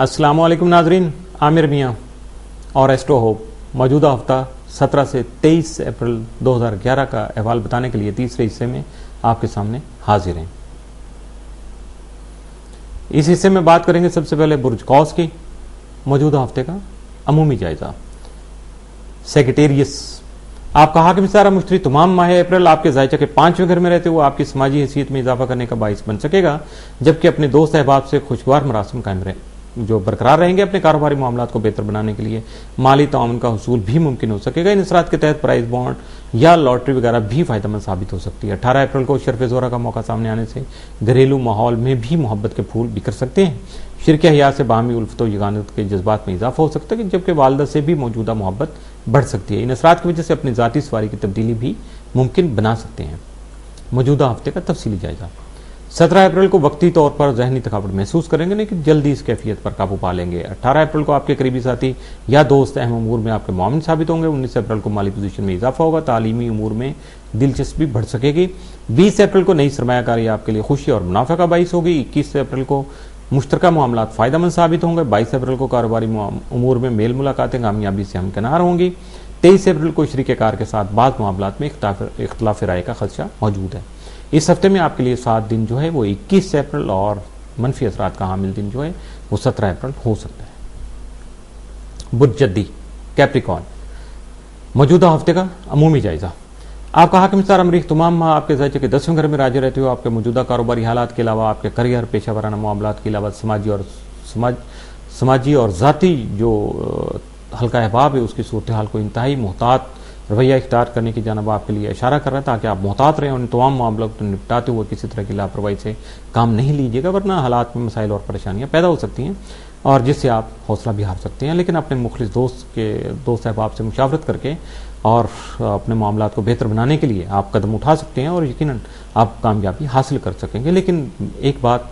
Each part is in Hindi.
अस्सलाम वालेकुम नाजरीन, आमिर मियाँ और एस्ट्रो होप मौजूदा हफ्ता 17 से 23 अप्रैल 2011 का अहवाल बताने के लिए तीसरे हिस्से में आपके सामने हाजिर हैं। इस हिस्से में बात करेंगे सबसे पहले बुर्ज कौस की मौजूदा हफ्ते का अमूमी जायजा। सेक्रेटेरियस आपका हाकिम सारा मुश्तरी तमाम माह अप्रैल आपके जायचा के 5वें घर में रहते हुए आपकी समाजी हैसियत में इजाफा करने का बाइस बन सकेगा, जबकि अपने दोस्त अहबाब से खुशगवार मरासम कायम रहे जो बरकरार रहेंगे। अपने कारोबारी मामलात को बेहतर बनाने के लिए माली ताउन का हुसूल भी मुमकिन हो सकेगा। इन असरात के तहत प्राइज बॉन्ड या लॉटरी वगैरह भी फायदेमंद साबित हो सकती है। 18 अप्रैल को शर्फ जोरा का मौका सामने आने से घरेलू माहौल में भी मोहब्बत के फूल बिखर सकते हैं। शिरक हया से बाहमी उल्फत यगानत के जज्बात में इजाफा हो सकता है, जबकि वालदा से भी मौजूदा मोहब्बत बढ़ सकती है। इन असरात की वजह से अपनी जाती सवारी की तब्दीली भी मुमकिन बना सकते हैं। मौजूदा हफ्ते का तफसीली जायजा। 17 अप्रैल को वक्ती तौर पर जहनी थकावट महसूस करेंगे, लेकिन जल्दी इस कैफियत पर काबू पा लेंगे। 18 अप्रैल को आपके करीबी साथी या दोस्त अहम उमूर में आपके मामून साबित होंगे। 19 अप्रैल को माली पोजीशन में इजाफा होगा, तालीमी उमूर में दिलचस्पी बढ़ सकेगी। 20 अप्रैल को नई सरमायाकारी आपके लिए खुशी और मुनाफा का बाइस होगी। 21 अप्रैल को मुश्तरका मामलात फायदेमंद साबित होंगे। 22 अप्रैल को कारोबारी उमूर में मेल मुलाकातें कामयाबी से हमकिनार होंगी। 23 अप्रैल को शरीके कार के साथ बाद मामलात में इख्तलाफ राय का खदशा मौजूद है। इस हफ्ते में आपके लिए 7 दिन जो है वो 21 अप्रैल और मनफी असरात का हामिल दिन जो है वो 17 अप्रैल हो सकता है। बुर्ज जद्दी कैप्रिकॉर्न मौजूदा हफ्ते का अमूमी जायजा। आपका हाकिम सारा मरीख तमाम माह आपके जायचे के 10वें घर में राजी रहते हुए आपके मौजूदा कारोबारी हालात के अलावा आपके करियर पेशा वराना मामलात के अलावा समाजी और ज़ाती जो हल्का अहबाब है उसकी सूरत हाल को इंतहाई मोहतात रवैया इख्तियार करने की जानब आपके लिए इशारा कर रहा है, ताकि आप मोहतात रहें और इन तमाम मामलों को निपटाते हुए किसी तरह की लापरवाही से काम नहीं लीजिएगा, वरना हालात में मसाइल और परेशानियां पैदा हो सकती हैं और जिससे आप हौसला भी हार सकते हैं। लेकिन अपने मुखलिस दोस्त अहबाब से मुशावरत करके और अपने मामलात को बेहतर बनाने के लिए आप कदम उठा सकते हैं और यकीनन आप कामयाबी हासिल कर सकेंगे। लेकिन एक बात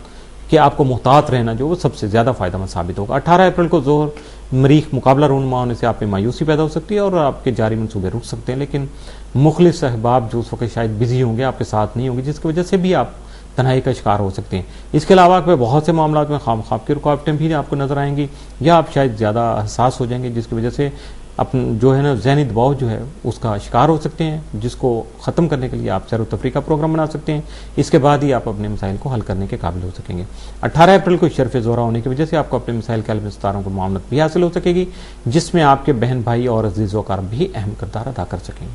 कि आपको मुहतात रहना जो वो सबसे ज़्यादा फायदेमंद साबित होगा। 18 अप्रैल को जोहर मरीख मुकाबला रूनमा होने से आप में मायूसी पैदा हो सकती है और आपके जारी मनसूबे रुक सकते हैं। लेकिन मुखलिस अहबाब जो उस वक्त शायद बिजी होंगे आपके साथ नहीं होंगे, जिसकी वजह से भी आप तन्हाई का शिकार हो सकते हैं। इसके अलावा आप बहुत से मामलों में खाम की रुकावटें भी आपको नजर आएंगी या आप शायद ज़्यादा हसास हो जाएंगे, जिसकी वजह से अपन जो है ना ज़हनी दबाव जो है उसका शिकार हो सकते हैं, जिसको ख़त्म करने के लिए आप सैर व तफरीह का प्रोग्राम बना सकते हैं। इसके बाद ही आप अपने मसाइल को हल करने के काबिल हो सकेंगे। 18 अप्रैल को शर्फ जोरा होने की वजह से आपको अपने मसाइल के हल में सितारों को मामलत भी हासिल हो सकेगी, जिसमें आपके बहन भाई और अजीज़ वकार भी अहम किरदार अदा कर सकेंगे।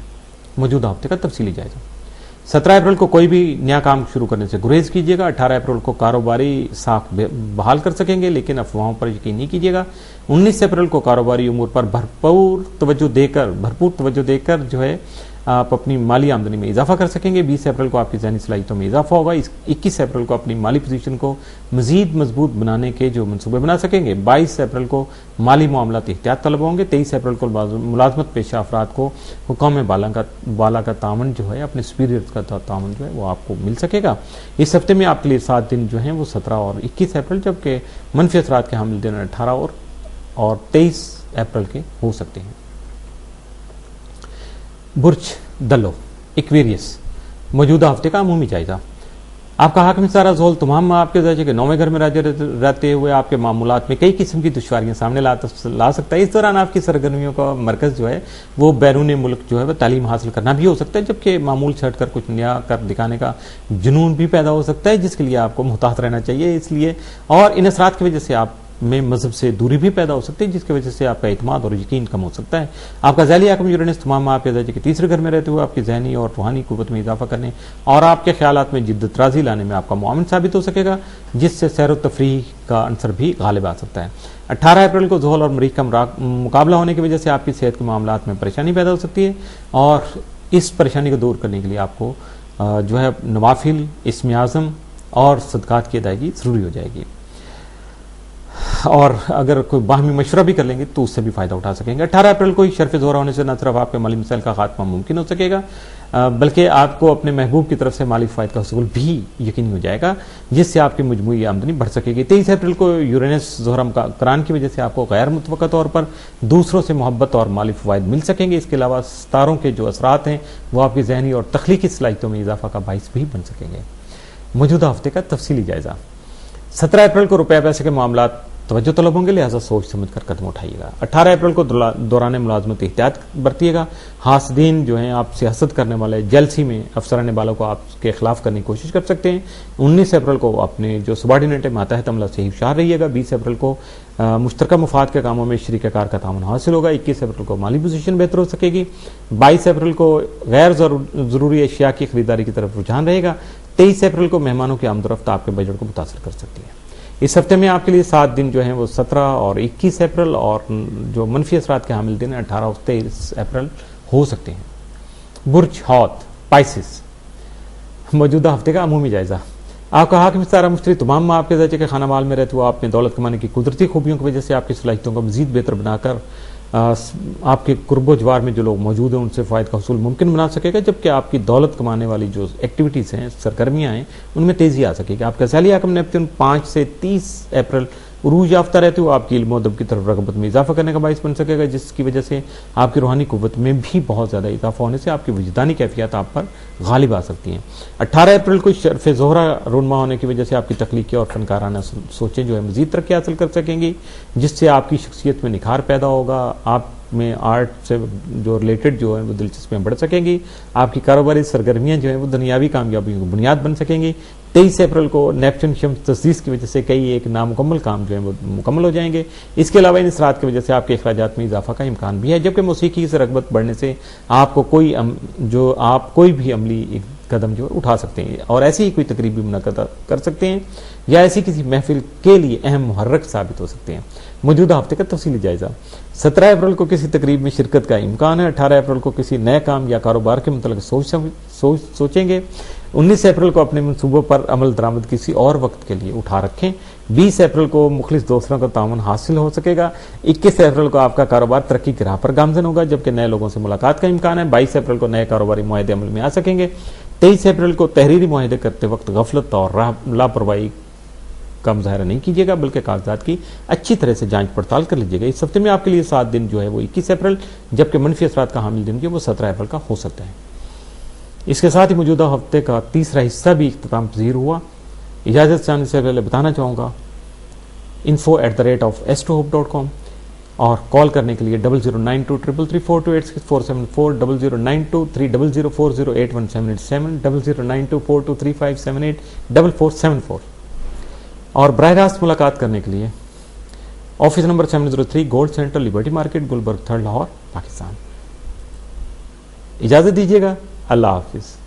मौजूदा हफ्ते का तफसीली जायजा। 17 अप्रैल को कोई भी नया काम शुरू करने से गुरेज कीजिएगा। 18 अप्रैल को कारोबारी साख बहाल कर सकेंगे, लेकिन अफवाहों पर यकीन नहीं कीजिएगा। 19 अप्रैल को कारोबारी उमूर पर भरपूर तवज्जो देकर जो है आप अपनी माली आमदनी में इजाफा कर सकेंगे। 20 अप्रैल को आपकी ज़हनी सलाहियतों में इजाफा होगा। 21 अप्रैल को अपनी माली पोजीशन को मजीद मजबूत बनाने के जो मनसूबे बना सकेंगे। 22 अप्रैल को माली मामलात एहतियात तलब होंगे। 23 अप्रैल को मुलाजमत पेशा अफराद को हुकाम बाला का तावन जो है अपने सुपीरियर्स का तावन जो है वो आपको मिल सकेगा। इस हफ्ते में आपके लिए 7 दिन जो हैं वो 17 और 21 अप्रैल, जबकि मनफी असरात के हामिल दिन 18 और 23 अप्रैल के हो सकते हैं। बुर्ज दलो एक्वेरियस मौजूदा हफ्ते का अमूमी जायजा। आपका हाकिम सारा जोल तमाम आपके जायजे के 9वें घर में राजी रहते हुए आपके मामूलात में कई किस्म की दुश्वारियां सामने ला सकता है। इस दौरान आपकी सरगर्मियों का मरकज जो है वो बैरून मुल्क जो है वह तालीम हासिल करना भी हो सकता है, जबकि मामूल छट कर कुछ नया कर दिखाने का जुनून भी पैदा हो सकता है, जिसके लिए आपको मुहतात रहना चाहिए। इसलिए और इन असरात की वजह से आप में मजहब से दूरी भी पैदा हो सकती है, जिसकी वजह से आपका इत्माद और यकीन कम हो सकता है। आपका ज़ैली आकम यूरेनस तमाम आपके दर्जे के 3रे घर में रहते हुए आपकी जहनी और रूहानी कुव्वत में इजाफा करने और आपके ख्यालात में जिद्दत राजी लाने में आपका मुआविन साबित हो सकेगा, जिससे सैर व तफरीह का अंसर भी गालिब आ सकता है। 18 अप्रैल को जोहल और मरीख का मुकाबला होने की वजह से आपकी सेहत के मामलात में परेशानी पैदा हो सकती है और इस परेशानी को दूर करने के लिए आपको जो है नवाफिल, इस्म आज़म और सदकात की अदायगी ज़रूरी हो जाएगी। और अगर कोई बाहमी मशवरा भी कर लेंगे तो उससे भी फायदा उठा सकेंगे। 18 अप्रैल को ही शर्फ जोरा होने से न सिर्फ आपके माली मसाइल का खात्मा मुमकिन हो सकेगा, बल्कि आपको अपने महबूब की तरफ से माली फायद का हसूल भी यकीनी हो जाएगा, जिससे आपकी मजमूई आमदनी बढ़ सकेगी। 23 अप्रैल को यूरेनस जोहरा करान की वजह से आपको गैर मुतवक्का तौर पर दूसरों से मोहब्बत और माली फवायद मिल सकेंगे। इसके अलावा सितारों के जो असरात हैं वो आपकी जहनी और तख्लीकी सलाहियतों में इजाफा का बाइस भी बन सकेंगे। मौजूदा हफ्ते का तफसीली जायजा। 17 अप्रैल को रुपये पैसे के मामलात तवज्जो तलब होंगे, लिहाजा सोच समझ कर कदम उठाइएगा। 18 अप्रैल को दौरान मुलाजमत एहतियात बरतिएगा। हासदीन जो हैं आपसे हसद करने वाले जेलसी में अफसरान बालों को आपके खिलाफ करने की कोशिश कर सकते हैं। 19 अप्रैल को अपने जो सबॉर्डिनेट है मातहत अमला से होशियार रहिएगा। 20 अप्रैल को मुश्तरका मुफाद के कामों में शरीकार का ताउन हासिल होगा। 21 अप्रैल को माली पोजीशन बेहतर हो सकेगी। 22 अप्रैल को गैर जरूरी अशिया की खरीदारी की तरफ रुझान रहेगा। 23 अप्रैल को मेहमानों की आमदरफ्त आपके बजट को मुतासर कर सकती है। इस हफ्ते में आपके लिए 7 दिन जो हैं वो 17 और 21 अप्रैल और जो मनफी असरात के हामिल दिन 18 और 23 अप्रैल हो सकते हैं। बुर्ज हौत पाइसिस, मौजूदा हफ्ते का अमूमी जायजा। आपका हाकिम सितारा मुश्तरी तमाम आपके दर्जे के खाना माल में रहते हुए आप में दौलत कमाने की कुदरती खूबियों की वजह से आपकी सलाहियतों को मजीद बेहतर बनाकर आपके कुर्बो जवार में जो लोग मौजूद हैं उनसे फ़ायदा का हसूल मुमकिन बना सकेगा, जबकि आपकी दौलत कमाने वाली जो एक्टिविटीज़ हैं, सरगर्मियाँ हैं, उनमें तेज़ी आ सकेगी। आपका सैली आकम नेपच्यून 5 से 30 अप्रैल उरूज याफ्ता रहते हुए आपकी इल्म अदब की तरफ रगबत में इजाफा करने का बाइस बन सकेगा, जिसकी वजह से आपकी रूहानी कुव्वत में भी बहुत ज़्यादा इजाफा होने से आपकी वजदानी कैफियत आप पर गालिब आ सकती हैं। 18 अप्रैल को शर्फ ज़ोहरा रोनमा होने की वजह से आपकी तख्लीकी और फनकाराना सोचें जो है मजीद तरक्की हासिल कर सकेंगी, जिससे आपकी शख्सियत में निखार पैदा होगा। आप में आर्ट से जो रिलेटेड जो है वो दिलचस्पियाँ बढ़ सकेंगी। आपकी कारोबारी सरगर्मियाँ जो है वो दुनियावी कामयाबियों की बुनियाद बन सकेंगी। 23 अप्रैल को नेपच्यून शम्स तस्दीस की वजह से कई एक नामुकम्मल काम जो है वो मुकम्मल हो जाएंगे। इसके अलावा इन असरात की वजह से आपके अखराजात में इजाफा का इम्कान भी है, जबकि मौसीकी से रगबत बढ़ने से आपको कोई भी अमली कदम जो उठा सकते हैं और ऐसी ही कोई तकरीब भी मुनक़द कर सकते हैं या ऐसी किसी महफिल के लिए अहम मुहर्रक साबित हो सकते हैं। मौजूदा हफ्ते का तफसीली जायजा। 17 अप्रैल को किसी तकरीब में शिरकत का इम्कान है। 18 अप्रैल को किसी नए काम या कारोबार के मुतल्लिक़ सोचेंगे। 19 अप्रैल को अपने मनसूबों पर अमल दरामद किसी और वक्त के लिए उठा रखें। 20 अप्रैल को मुखलिस दोस्तों का ताउन हासिल हो सकेगा। 21 अप्रैल को आपका कारोबार तरक्की की राह पर गामजन होगा, जबकि नए लोगों से मुलाकात का इम्कान है। 22 अप्रैल को नए कारोबारी मुआहदे अमल में आ सकेंगे। 23 अप्रैल को तहरीरी मुआहदे करते वक्त गफलत और लापरवाही का मुजाहरा नहीं कीजिएगा, बल्कि कागजात की अच्छी तरह से जांच पड़ताल कर लीजिएगा। इस हफ्ते में आपके लिए 7 दिन जो है वो 21 अप्रैल, जबकि मनफी असरात का हामिल दिन जो वो 17 अप्रैल का हो सकता है। इसके साथ ही मौजूदा हफ्ते का तीसरा हिस्सा भी इख्तिताम पजीर हुआ। इजाज़त चाहने से पहले बताना चाहूँगा info@astrohope.com और कॉल करने के लिए 00923334286474 00923004081787 0092423578 4474 और बराह रास्त मुलाकात करने के लिए office number 703 gold centre liberty market Gulberg 3 Lahore Pakistan. इजाज़त दीजिएगा। अल्लाह हाफिज़।